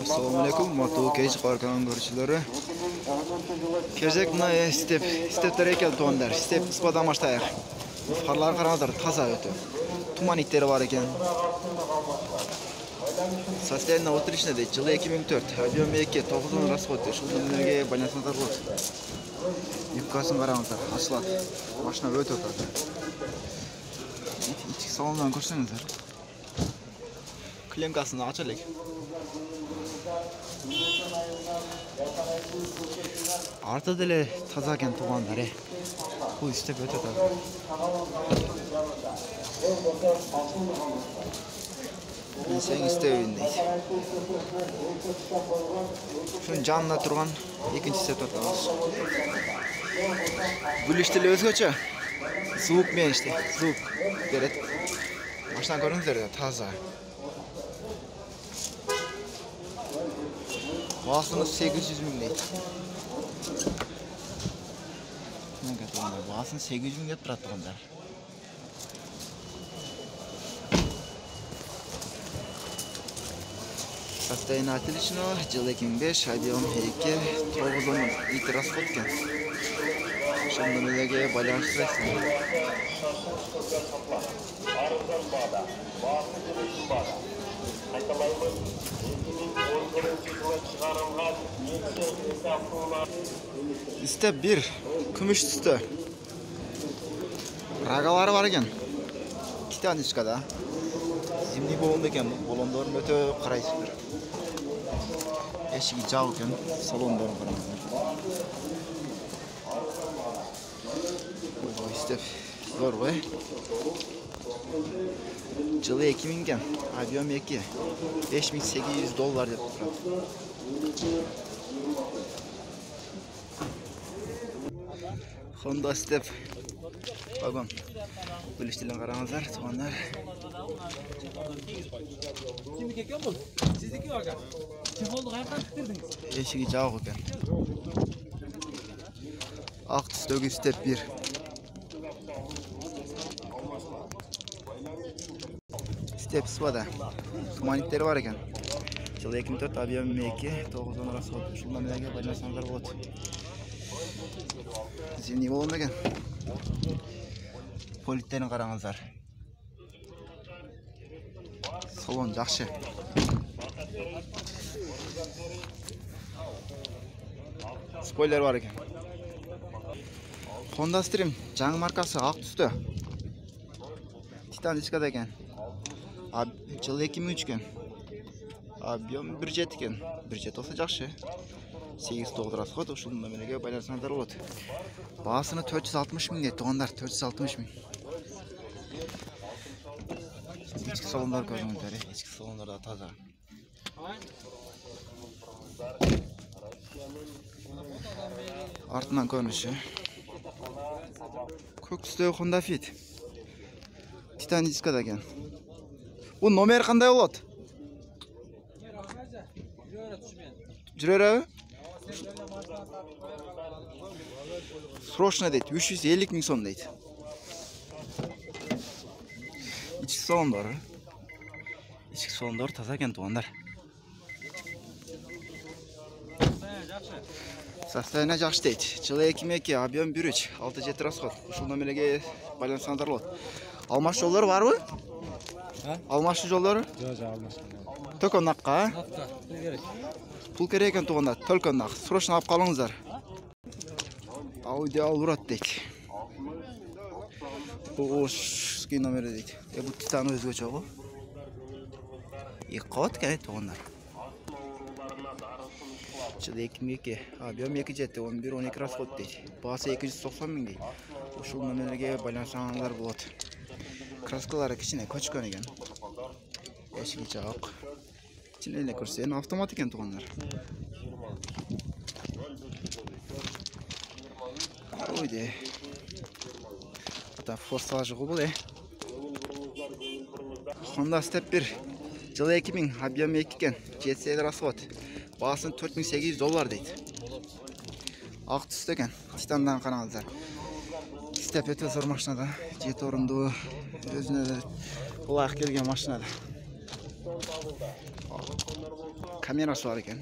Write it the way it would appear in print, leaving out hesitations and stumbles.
Assalamualaikum, Matu Kej Qarkan görüşleri. Кезек мына стептер экен тугандар. Степ спадан баштайык. Фарлар караңыздар, таза өтө. Туман иттери бар экен. Состояние отличное дейт. Жылы 2004. Объем 2, 9 расход. Ушул нерге байланысыңыздар болот. Юбкасын караңыздар, ачылат. Машина өтө таза. Ички салондан көрсөңүздөр. Клемкасын ача элек. Arta dele tazaken tuğanlar bu işte böyle tabi. Sen isteyindeyiz. Şunun canına durgan ikinci set atıyoruz. Gülüşteli özgöçe. Soğuk men işte, soğuk. Beret. Baştan görüntüleri de taza. Bağısınız 800 bin deydi. Bağısın 800 bin deyip duratты onlar. Состояние отличного, жыл 2005, объем 2, 9 литр расход екен. Шамдамелеге байланыштырасың. Step 1, күмүш түсті. Рагалары бар екен. Титаничкада. Зимний болонды екен. Болондарын өте қарайсыздар. Эшігі жау екен. Салондарын қараңыздар. Step зор ғой. Жылы 2000 екен. Объем 2. $5800 деп тұрады. Honda Step vagon. Gülüştelen қараңыздар, туғандар. Eşiği жауық екен. Ақ түстегі Step 1. Step sıvada. Tumanitleri var ekan. Жылы 2004, объем 2, 9 расход. Ушундан менен байланысаңыздар болот. Зимний болон екен. Политтерин караңыздар. Салон жакшы. Спойлер бар екен. Honda Stream жаңы маркасы ак түстө. Титаничкада екен. Жылы 2003 екен. Объем 1.7 екен. 1.7 olsa жакшы. 8-9 расход, ушундан менен байланысаңыздар болот. Баасыны 460 000 дейт, тугандар, 460 000. Ички салондар көрүңүздөр, ички салондар да таза. Артынан көрүнүшү. Көк түстөгү Honda Fit. Титаничкада экен. Бу номер кандай болот? Жүрөрөбү? Срочно дейт, 350 000 сом дейт. Ички салондар таза экен тугандар. Состояние жакшы дейт. Жылы 2002, объем 1.3, 6-7 расход. Ушундан менен байланысаңыздар болот. Алмаш жолдору барбы? Алмашы жолдору? Жок, алмашкан. Только накка, пул керек екен туғанда, только нақ. Срочно алып қалыңыздар. Audi алурат дейт. Ошский номері дейт. Бұл Титан өзгөчө ғой. Екі қабат екен туғандар. Жылы 2002, объем 2.7, 11-12 расход дейт. Басы 290 000 дейт. Ушул номерге байланысаңыздар болот. Краскалары кичине көчкөн экен. Эшиги жок. Içine көрсен автомат екен туғандар. Ойде. Ата форсажы ғой бұл. Honda Step 1. Жылы 2000, объем 2 екен. 7 расход. Басын $4800 дейт. Ақ түсті екен. Титандан қараңыздар. Step өте зор машинада. 7 орынды өзіне лайық келген машинада. kamerası var ekan.